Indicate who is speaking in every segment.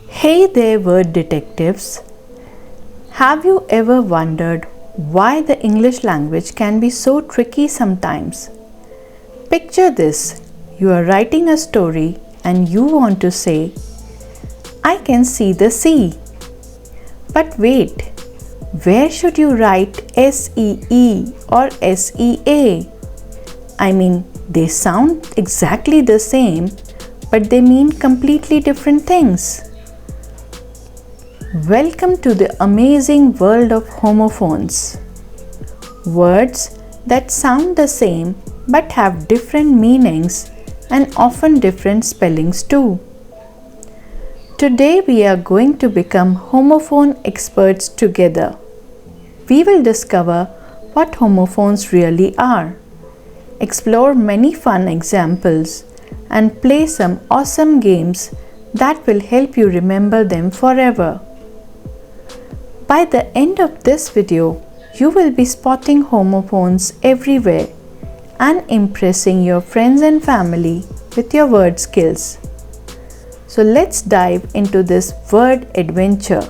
Speaker 1: Hey there, word detectives. Have you ever wondered why the English language can be so tricky sometimes? Picture this: you are writing a story and you want to say, I can see the sea. But wait, where should you write SEE or SEA? I mean, they sound exactly the same, but they mean completely different things. Welcome to the amazing world of homophones. Words that sound the same but have different meanings and often different spellings too. Today we are going to become homophone experts together. We will discover what homophones really are, explore many fun examples, and play some awesome games that will help you remember them forever. By the end of this video, you will be spotting homophones everywhere and impressing your friends and family with your word skills. So let's dive into this word adventure.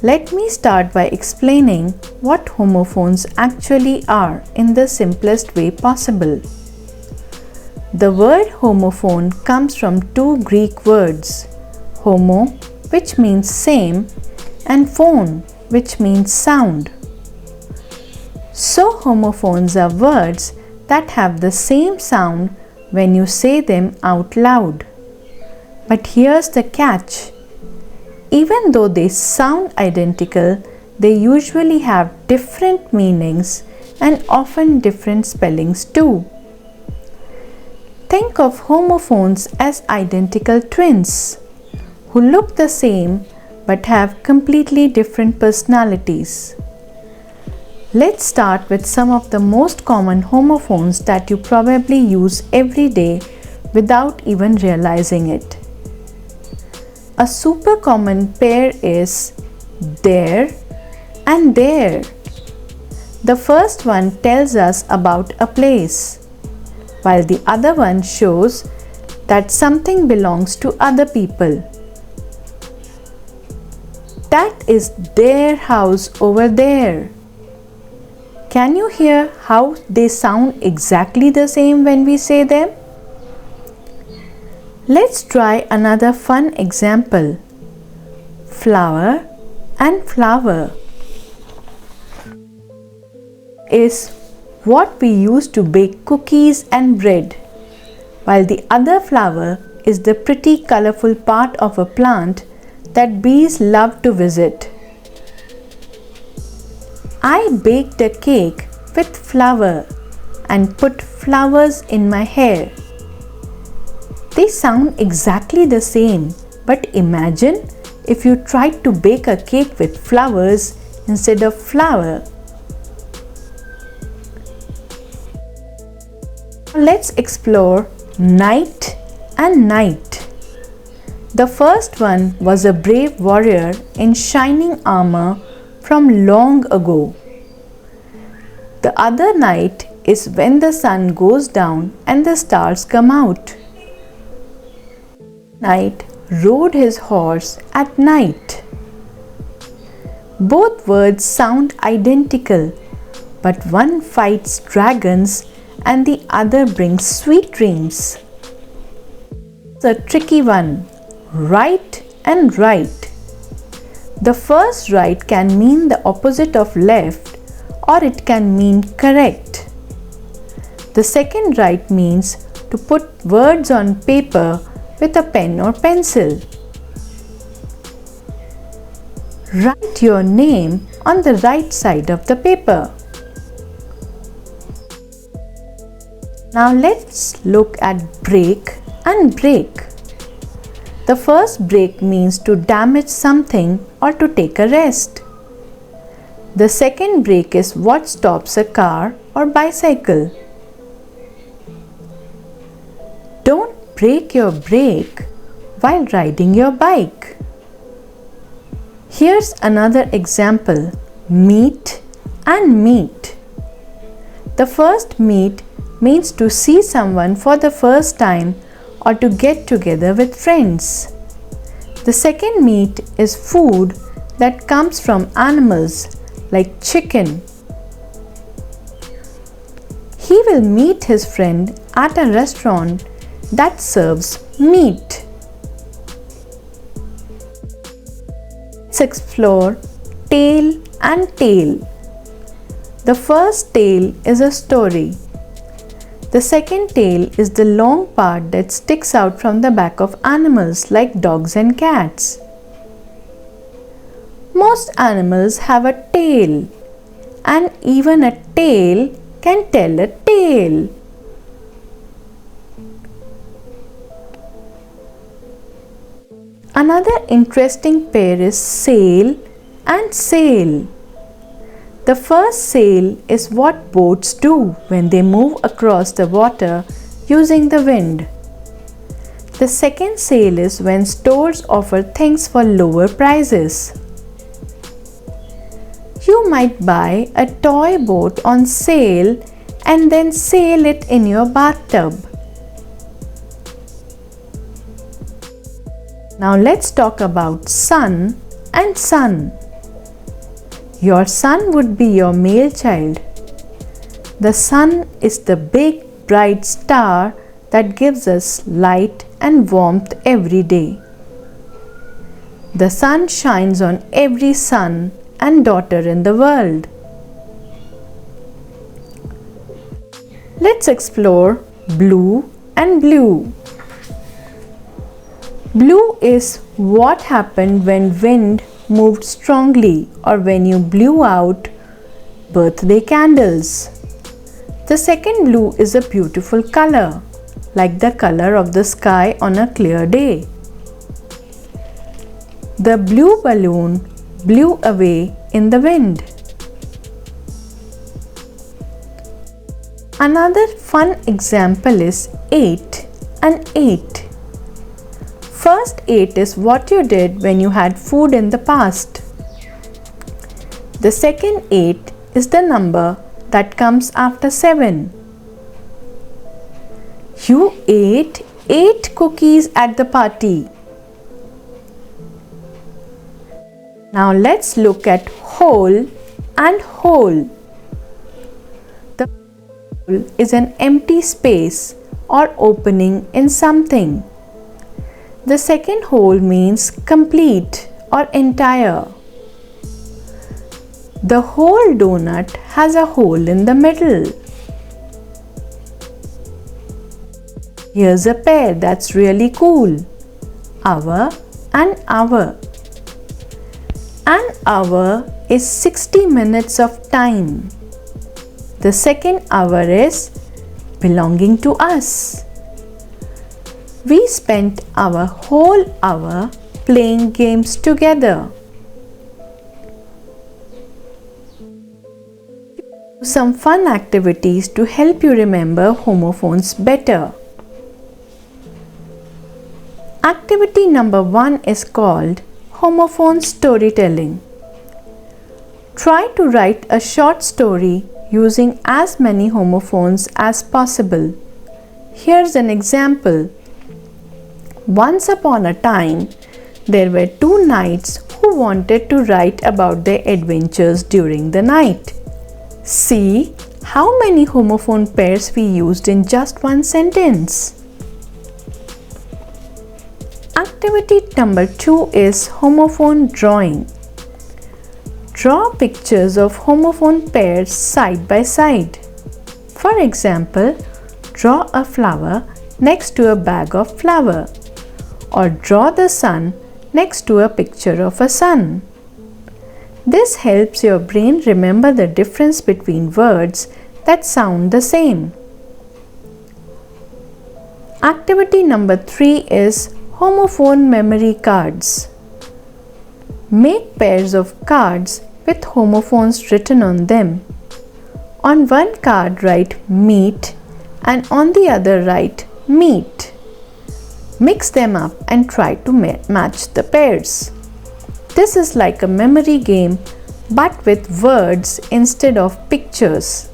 Speaker 1: Let me start by explaining what homophones actually are in the simplest way possible. The word homophone comes from two Greek words, homo, which means same, and phone, which means sound. So homophones are words that have the same sound when you say them out loud. But here's the catch. Even though they sound identical, they usually have different meanings and often different spellings too. Think of homophones as identical twins who look the same but have completely different personalities. Let's start with some of the most common homophones that you probably use every day without even realizing it. A super common pair is there and there. The first one tells us about a place, while the other one shows that something belongs to other people. That is their house over there. Can you hear how they sound exactly the same when we say them? Let's try another fun example. Flower and flower is what we use to bake cookies and bread, while the other flower is the pretty colorful part of a plant that bees love to visit. I baked a cake with flour and put flowers in my hair. They sound exactly the same, but imagine if you tried to bake a cake with flowers instead of flour. Let's explore night and night. The first one was a brave warrior in shining armor from long ago. The other night is when the sun goes down and the stars come out. Knight rode his horse at night. Both words sound identical, but one fights dragons and the other brings sweet dreams. It's a tricky one. Right and right. The first right can mean the opposite of left, or it can mean correct. The second right means to put words on paper with a pen or pencil. Write your name on the right side of the paper. Now let's look at break and break. The first break means to damage something or to take a rest. The second brake is what stops a car or bicycle. Don't break your brake while riding your bike. Here's another example: meet and meet. The first meet means to see someone for the first time or to get together with friends. The second meet is food that comes from animals like chicken. He will meet his friend at a restaurant that serves meat. Let's explore tail and tale. The first tale is a story. The second tail is the long part that sticks out from the back of animals like dogs and cats. Most animals have a tail, and even a tail can tell a tale. Another interesting pair is sail and sail. The first sail is what boats do when they move across the water using the wind. The second sail is when stores offer things for lower prices. You might buy a toy boat on sale and then sail it in your bathtub. Now let's talk about sun and sun. Your sun would be your male child. The sun is the big bright star that gives us light and warmth every day. The sun shines on every son and daughter in the world. Let's explore blue and blue. Blue is what happened when wind moved strongly or when you blew out birthday candles. The second blue is a beautiful color, like the color of the sky on a clear day. The blue balloon blew away in the wind. Another fun example is 8 and 8. First 8 is what you did when you had food in the past. The second 8 is the number that comes after 7. You ate 8 cookies at the party. Now let's look at hole and hole. The hole is an empty space or opening in something. The second hole means complete or entire. The whole donut has a hole in the middle. Here's a pair that's really cool. Hour and hour. An hour is 60 minutes of time. The second hour is belonging to us. We spent our whole hour playing games together. Some fun activities to help you remember homophones better. Activity number 1 is called homophone storytelling. Try to write a short story using as many homophones as possible. Here's an example. Once upon a time, there were 2 knights who wanted to write about their adventures during the night. See how many homophone pairs we used in just one sentence. Activity number 2 is homophone drawing. Draw pictures of homophone pairs side by side. For example, draw a flower next to a bag of flour, or draw the sun next to a picture of a sun. This helps your brain remember the difference between words that sound the same. Activity number 3 is homophone memory cards. Make pairs of cards with homophones written on them. On one card write meat and on the other write meat. Mix them up and try to match the pairs. This is like a memory game but with words instead of pictures.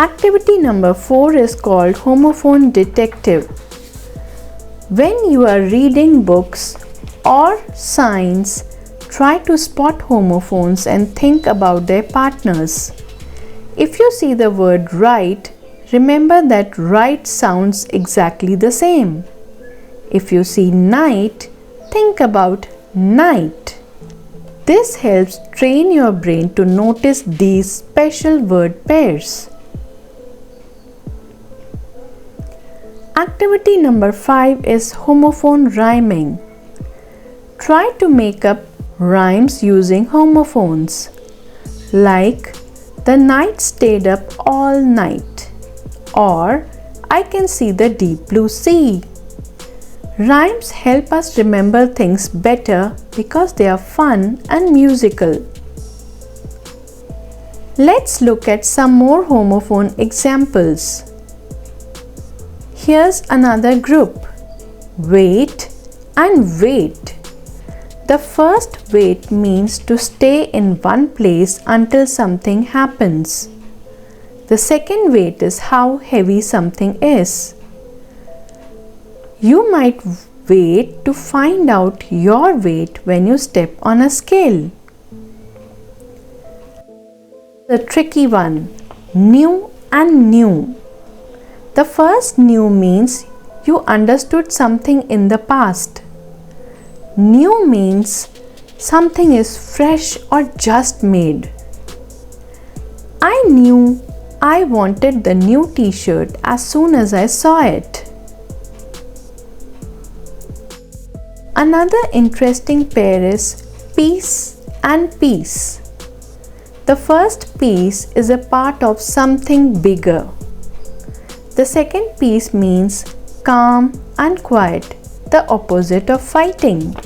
Speaker 1: Activity number 4 is called Homophone Detective. When you are reading books or signs, try to spot homophones and think about their partners. If you see the word right, remember that right sounds exactly the same. If you see night, think about night. This helps train your brain to notice these special word pairs. Activity number 5 is homophone rhyming. Try to make up rhymes using homophones, like the night stayed up all night, or I can see the deep blue sea. Rhymes help us remember things better because they are fun and musical. Let's look at some more homophone examples. Here's another group, wait and wait. The first wait means to stay in one place until something happens. The second wait is how heavy something is. You might wait to find out your weight when you step on a scale. The tricky one, new and new. The first new means you understood something in the past. New means something is fresh or just made. I knew I wanted the new t-shirt as soon as I saw it. Another interesting pair is peace and peace. The first piece is a part of something bigger. The second piece means calm and quiet, the opposite of fighting.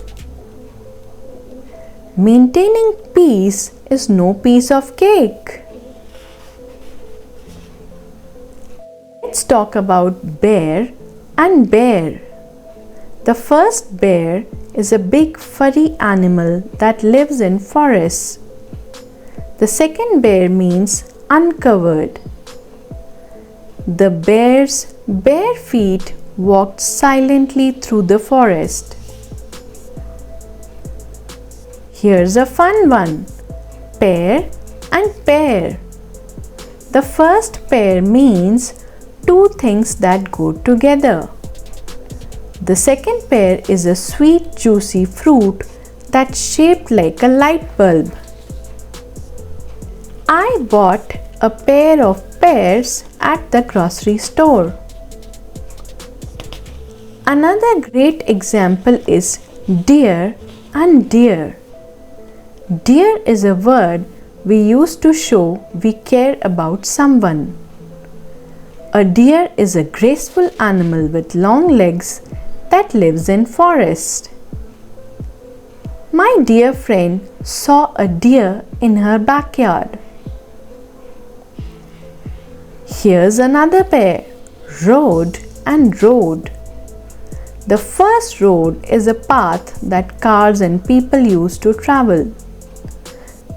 Speaker 1: Maintaining peace is no piece of cake. Let's talk about bear and bear. The first bear is a big furry animal that lives in forests. The second bear means uncovered. The bear's bare feet walked silently through the forest. Here's a fun one, pair and pear. The first pair means two things that go together. The second pear is a sweet, juicy fruit that's shaped like a light bulb. I bought a pair of pears at the grocery store. Another great example is dear and dear. Dear is a word we use to show we care about someone. A deer is a graceful animal with long legs that lives in forest. My dear friend saw a deer in her backyard. Here's another pair, road and road. The first road is a path that cars and people use to travel.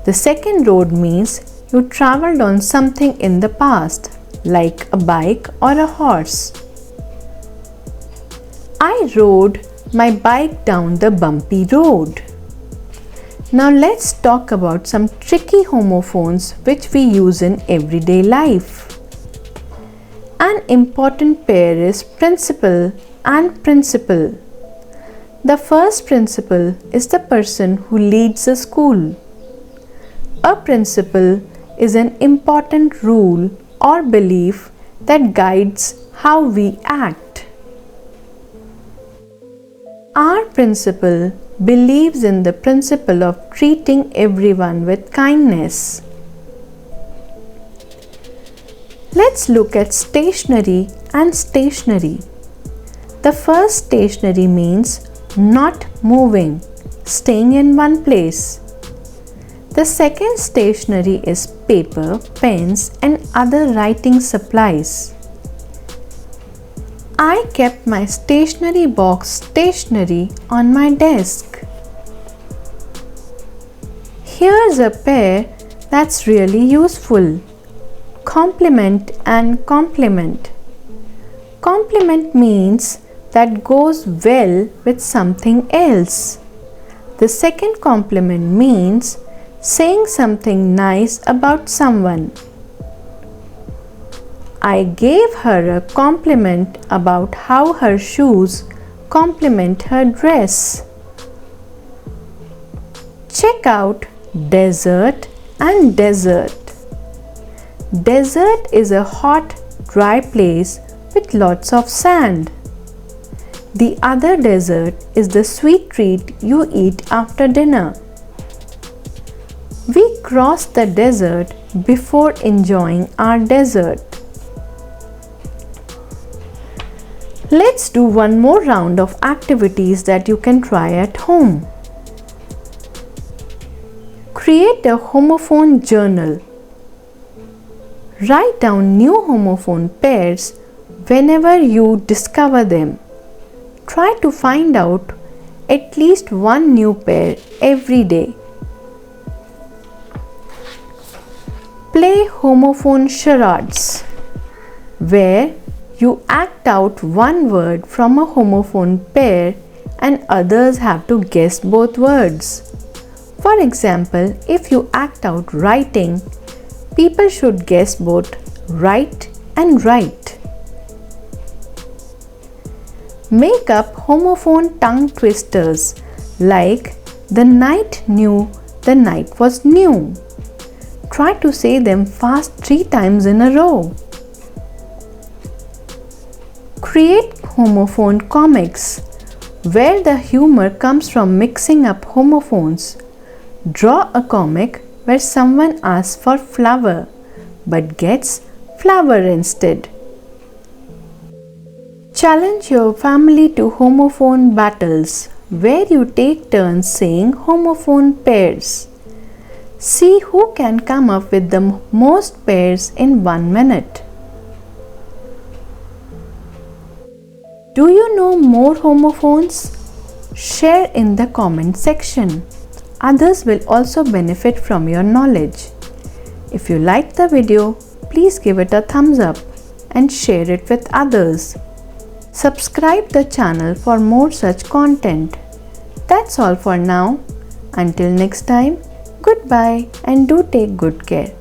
Speaker 1: The second road means you traveled on something in the past, like a bike or a horse. I rode my bike down the bumpy road. Now let's talk about some tricky homophones which we use in everyday life. An important pair is principal and principal. The first principal is the person who leads a school. A principle is an important rule or belief that guides how we act. Our principal believes in the principle of treating everyone with kindness. Let's look at stationery and stationery. The first stationery means not moving, staying in one place. The second stationery is paper, pens, and other writing supplies. I kept my stationery box stationary on my desk. Here's a pair that's really useful. Complement and complement. Complement means that goes well with something else. The second complement means saying something nice about someone. I gave her a compliment about how her shoes complement her dress. Check out desert and desert. Desert is a hot, dry place with lots of sand. The other desert is the sweet treat you eat after dinner. We cross the desert before enjoying our dessert. Let's do one more round of activities that you can try at home. Create a homophone journal. Write down new homophone pairs whenever you discover them. Try to find out at least one new pair every day. Play homophone charades, where you act out one word from a homophone pair and others have to guess both words. For example, if you act out writing, people should guess both write and write. Make up homophone tongue twisters like the night knew the night was new. Try to say them fast 3 times in a row. Create homophone comics, where the humor comes from mixing up homophones. Draw a comic where someone asks for flower but gets flower instead. Challenge your family to homophone battles, where you take turns saying homophone pairs. See who can come up with the most pairs in 1 minute. Do you know more homophones? Share in the comment section. Others will also benefit from your knowledge. If you liked the video, please give it a thumbs up and share it with others. Subscribe the channel for more such content. That's all for now. Until next time, goodbye and do take good care.